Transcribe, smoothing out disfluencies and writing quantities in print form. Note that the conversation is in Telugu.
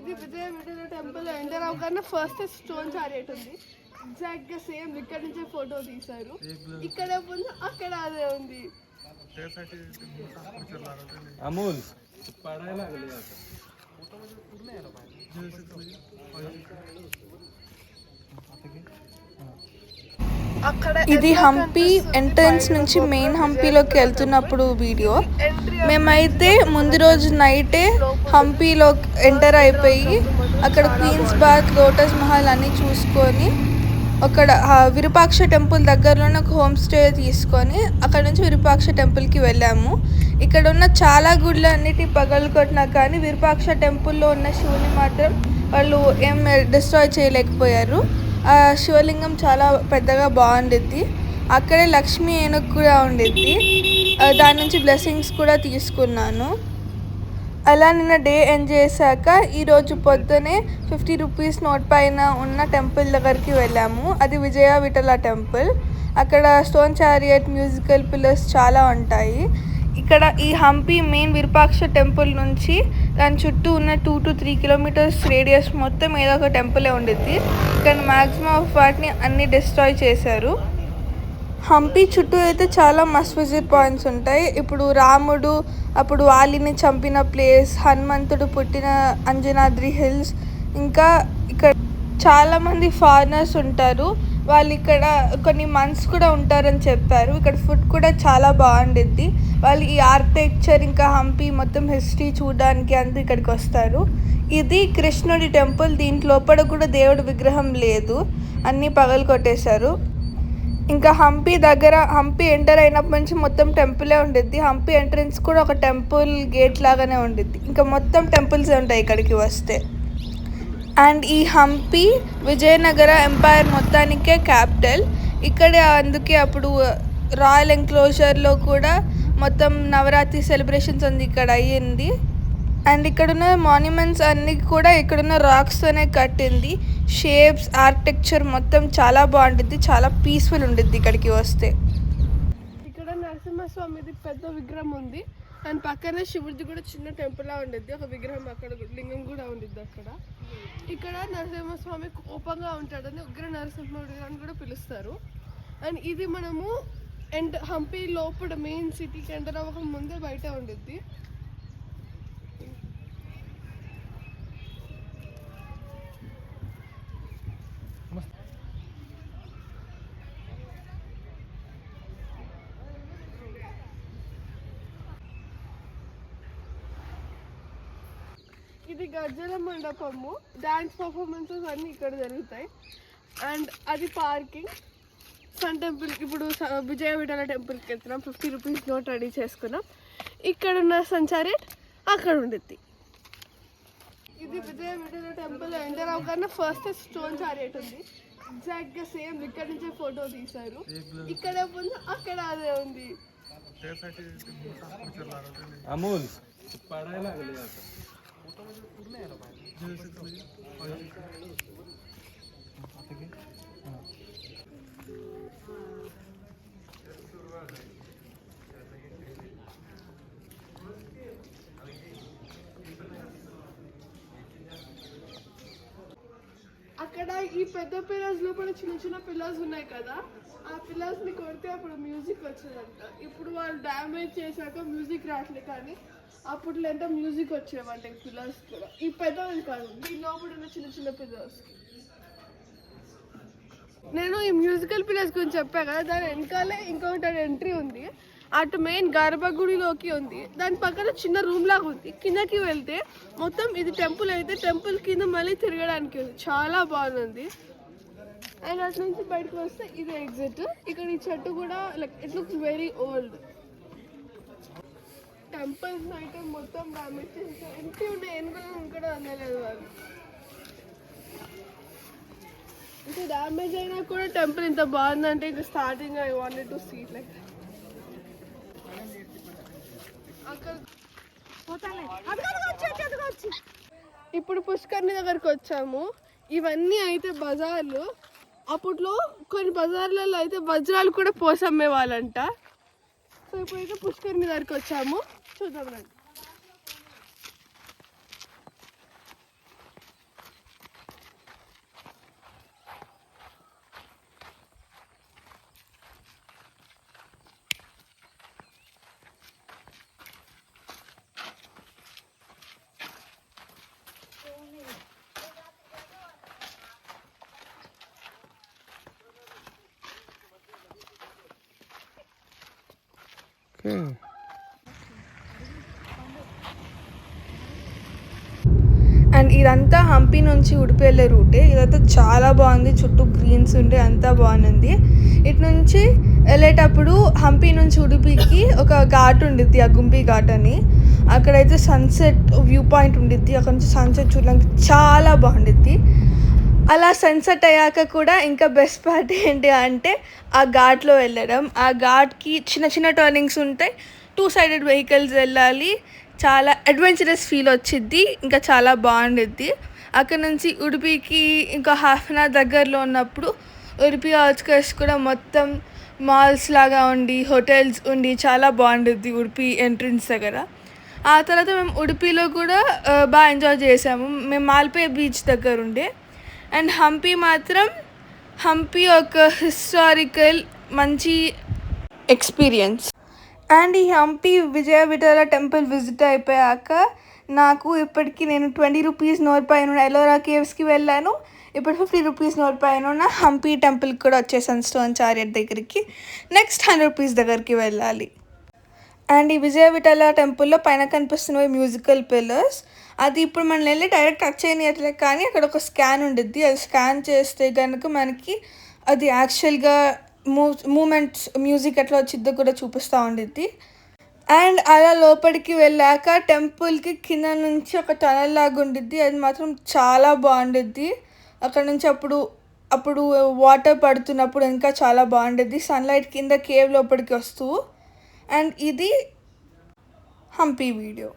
ఇది విజయ విఠల టెంపుల్ ఎంటర్ అవగానే ఫస్ట్ స్టోన్ చారియట్ ఉంది. ఎగ్జాక్ట్ గా సేమ్ ఇక్కడ నుంచే ఫోటో తీశారు. ఇక్కడ ముందు అక్కడ అదే ఉంది. अमूल ఇది హంపి ఎంట్రన్స్ నుంచి మెయిన్ హంపీలోకి వెళ్తున్నప్పుడు వీడియో. మేమైతే ముందు రోజు నైటే హంపీలో ఎంటర్ అయిపోయి అక్కడ క్వీన్స్ బాత్, లోటస్ మహల్ అన్నీ చూసుకొని అక్కడ విరూపాక్ష టెంపుల్ దగ్గరలోనే ఒక హోమ్ స్టే తీసుకొని అక్కడ నుంచి విరూపాక్ష టెంపుల్కి వెళ్ళాము. ఇక్కడ ఉన్న చాలా గుళ్ళు అన్నిటి పగలగొట్టినా కానీ విరూపాక్ష టెంపుల్లో ఉన్న శివుని మాత్రం వాళ్ళు ఏం డిస్ట్రాయ్ చేయలేకపోయారు. ఆ శివలింగం చాలా పెద్దగా బాగుండిద్ది. అక్కడే లక్ష్మీ ఏనుగు కూడా ఉండిద్ది. దాని నుంచి బ్లెస్సింగ్స్ కూడా తీసుకున్నాను. అలా నిన్న డే ఎంజాయ్ చేశాక ఈరోజు పొద్దునే 50 రూపీస్ నోట్ పైన ఉన్న టెంపుల్ దగ్గరికి వెళ్ళాము. అది విజయ విఠల టెంపుల్. అక్కడ స్టోన్ చారియట్, మ్యూజికల్ పిల్లర్స్ చాలా ఉంటాయి. ఇక్కడ ఈ హంపి మెయిన్ విరూపాక్ష టెంపుల్ నుంచి దాని చుట్టూ ఉన్న 2 to 3 kilometers రేడియస్ మొత్తం ఏదో ఒక టెంపులే ఉండిద్ది. ఇక్కడ మ్యాక్సిమం ఆఫ్ వాటిని అన్ని డిస్ట్రాయ్ చేశారు. హంపి చుట్టూ అయితే చాలా మస్ట్ విజిట్ పాయింట్స్ ఉంటాయి. ఇప్పుడు రాముడు అప్పుడు వాలిని చంపిన ప్లేస్, హనుమంతుడు పుట్టిన అంజనాద్రి హిల్స్, ఇంకా ఇక్కడ చాలామంది ఫారినర్స్ ఉంటారు. వాళ్ళు ఇక్కడ కొన్ని మంత్స్ కూడా ఉంటారని చెప్పారు. ఇక్కడ ఫుడ్ కూడా చాలా బాగుండిద్ది. వాళ్ళు ఈ ఆర్కిటెక్చర్ ఇంకా హంపి మొత్తం హిస్టరీ చూడడానికి అంతా ఇక్కడికి వస్తారు. ఇది కృష్ణుడి టెంపుల్. దీంట్ లోపల కూడా దేవుడి విగ్రహం లేదు, అన్నీ పగలు కొట్టేశారు. ఇంకా హంపి దగ్గర హంపి ఎంటర్ అయినప్పటి నుంచి మొత్తం టెంపులే ఉండిద్ది. హంపి ఎంట్రన్స్ కూడా ఒక టెంపుల్ గేట్ లాగానే ఉండిద్ది. ఇంకా మొత్తం టెంపుల్స్ ఉంటాయి ఇక్కడికి వస్తే. అండ్ ఈ హంపి విజయనగర ఎంపైర్ మొత్తానికే క్యాపిటల్. ఇక్కడ అందుకే అప్పుడు రాయల్ ఎంక్లోజర్లో కూడా మొత్తం నవరాత్రి సెలబ్రేషన్స్ ఉంది ఇక్కడ అయ్యింది. అండ్ ఇక్కడున్న మాన్యుమెంట్స్ అన్నీ కూడా ఇక్కడున్న రాక్స్తోనే కట్టింది. షేప్స్, ఆర్కిటెక్చర్ మొత్తం చాలా బాగుంటుంది, చాలా పీస్ఫుల్ ఉంటుంది ఇక్కడికి వస్తే. ఇక్కడ నరసింహస్వామిది పెద్ద విగ్రహం ఉంది. అండ్ పక్కనే శివుడిది కూడా చిన్న టెంపుల్లా ఉండిద్ది. ఒక విగ్రహం అక్కడ లింగం కూడా ఉండిద్ది అక్కడ. ఇక్కడ నరసింహస్వామి కోపంగా ఉంటాడని ఉగ్ర నరసింహుడు అని కూడా పిలుస్తారు. అండ్ ఇది మనము హంపి లోపల మెయిన్ సిటీకి ఎంటర్ అవ్వక ముందే బయట ఉండిద్ది. ఇది గజ్జల మండపము. డాన్స్ పర్ఫార్మెన్సెస్ అన్నీ ఇక్కడ జరుగుతాయి. అండ్ అది పార్కింగ్. సన్ టెంపుల్ ఇప్పుడు విజయ విఠల టెంపుల్కి వెళ్తున్నాం. 50 రూపీస్ నోట్ రెడీ చేసుకున్నాం. ఇక్కడ ఉన్న సంచారి అక్కడ ఉండిద్ది. ఇది విజయ విఠల టెంపుల్ ఎంటర్ అవగానే ఫస్ట్ స్టోన్ చారియట్ ఉంది. ఎగ్జాక్ట్ గా సేమ్ ఇక్కడ నుంచే ఫోటో తీశారు. ఇక్కడ ముందు అక్కడ అదే ఉంది. अमूल అక్కడ ఈ పెద్ద పిల్లర్స్ లోపల చిన్న చిన్న పిల్లర్స్ ఉన్నాయి కదా, ఆ పిల్లర్స్ ని కొడితే అప్పుడు మ్యూజిక్ వచ్చేదంట. ఇప్పుడు వాళ్ళు డ్యామేజ్ చేశాక మ్యూజిక్ రావట్లేదు, కానీ అప్పుడు ఎంత మ్యూజిక్ వచ్చేవంట ఈ పిల్లర్స్ కూడా. ఈ పెద్దవి కాదు, దీని లోపల ఉన్న చిన్న చిన్న పిల్లర్స్. నేను ఈ మ్యూజికల్ పిల్లర్స్ గురించి చెప్పా కదా, దాని వెనకాలే ఇంకొకటి ఎంట్రీ ఉంది. అటు మెయిన్ గర్భగుడిలోకి ఉంది. దాని పక్కన చిన్న రూమ్ లాగా ఉంది. కిందకి వెళ్తే మొత్తం ఇది టెంపుల్ అయితే టెంపుల్ కింద మళ్ళీ తిరగడానికి ఉంది. చాలా బాగుంది. అండ్ అటు నుంచి బయటకు వస్తే ఇది ఎగ్జిట్. ఇక్కడ ఈ చెట్టు కూడా like it looks very old. Temples అయితే మొత్తం డామేజ్ చేస్తారు. ఇంటి ఉన్నాయి ఎనుకలు కూడా అందలేదు వాళ్ళు. ఇంకా డామేజ్ అయినా కూడా టెంపుల్ ఇంత బాగుందంటే ఇంకా starting I wanted to see like ఇప్పుడు పుష్కర్ని దగ్గరకు వచ్చాము. ఇవన్నీ అయితే బజార్లు. అప్పట్లో కొన్ని బజార్లలో అయితే వజ్రాలు కూడా పోసమ్మే వాళ్ళంట. సో ఇప్పుడైతే పుష్కర్ని దగ్గరకు వచ్చాము, చూద్దాం రండి. ఓకే. అండ్ ఇదంతా హంపి నుంచి ఉడిపి వెళ్ళే రూటే. ఇదంతా చాలా బాగుంది, చుట్టూ గ్రీన్స్ ఉండే అంతా బాగుంది. ఇటు నుంచి వెళ్ళేటప్పుడు హంపి నుంచి ఉడిపికి ఒక ఘాట్ ఉండిద్ది, అగుంపి ఘాట్ అని. అక్కడైతే సన్సెట్ వ్యూ పాయింట్ ఉండిద్ది, అక్కడ నుంచి సన్సెట్ చూడడానికి చాలా బాగుండిద్ది. అలా సన్సెట్ అయ్యాక కూడా ఇంకా బెస్ట్ పార్ట్ ఏంటి అంటే ఆ ఘాట్లో వెళ్ళడం. ఆ ఘాట్కి చిన్న చిన్న టర్నింగ్స్ ఉంటాయి, 2 సైడెడ్ వెహికల్స్ వెళ్ళాలి. చాలా అడ్వెంచరస్ ఫీల్ వచ్చిద్ది, ఇంకా చాలా బాగుండిద్ది. అక్కడ నుంచి ఉడిపికి ఇంకా హాఫ్ అన్ అవర్ దగ్గరలో ఉన్నప్పుడు ఉడిపి అవుట్స్కట్స్ కూడా మొత్తం మాల్స్ లాగా ఉండి, హోటల్స్ ఉండి చాలా బాగుండిద్ది ఉడిపి ఎంట్రన్స్ దగ్గర. ఆ తర్వాత మేము ఉడిపిలో కూడా బాగా ఎంజాయ్ చేసాము. మేము మాల్పే బీచ్ దగ్గర ఉండే. అండ్ హంపి ఒక హిస్టారికల్ మంచి ఎక్స్పీరియన్స్. అండ్ ఈ హంపి విజయ విఠల టెంపుల్ విజిట్ అయిపోయాక నాకు ఇప్పటికీ నేను 20 రూపీస్ నోట్ పైన ఎలోరా కేవ్స్కి వెళ్ళాను. ఇప్పుడు 50 రూపీస్ నోట్ పైన హంపి టెంపుల్కి కూడా వచ్చేసాను, స్టోన్ చారియట్ దగ్గరికి. నెక్స్ట్ 100 రూపీస్ దగ్గరికి వెళ్ళాలి. అండ్ ఈ విజయ విఠల టెంపుల్లో పైన కనిపిస్తున్నవి మ్యూజికల్ పిల్లర్స్. అది ఇప్పుడు మనం వెళ్ళి డైరెక్ట్ టచ్ చేయట్లేదు, కానీ అక్కడ ఒక స్కాన్ ఉండిద్ది. అది స్కాన్ చేస్తే కనుక మనకి అది యాక్చువల్గా మూమెంట్స్ మ్యూజిక్ ఎట్లా వచ్చిద్దో కూడా చూపిస్తూ ఉండిద్ది. అండ్ అలా లోపలికి వెళ్ళాక టెంపుల్కి కింద నుంచి ఒక టనల్ లాగా ఉండిద్ది, అది మాత్రం చాలా బాగుండిద్ది. అక్కడ నుంచి అప్పుడు వాటర్ పడుతున్నప్పుడు ఇంకా చాలా బాగుండిద్ది, సన్లైట్ కింద కేవ్ లోపలికి వస్తూ. అండ్ ఇది హంపి వీడియో.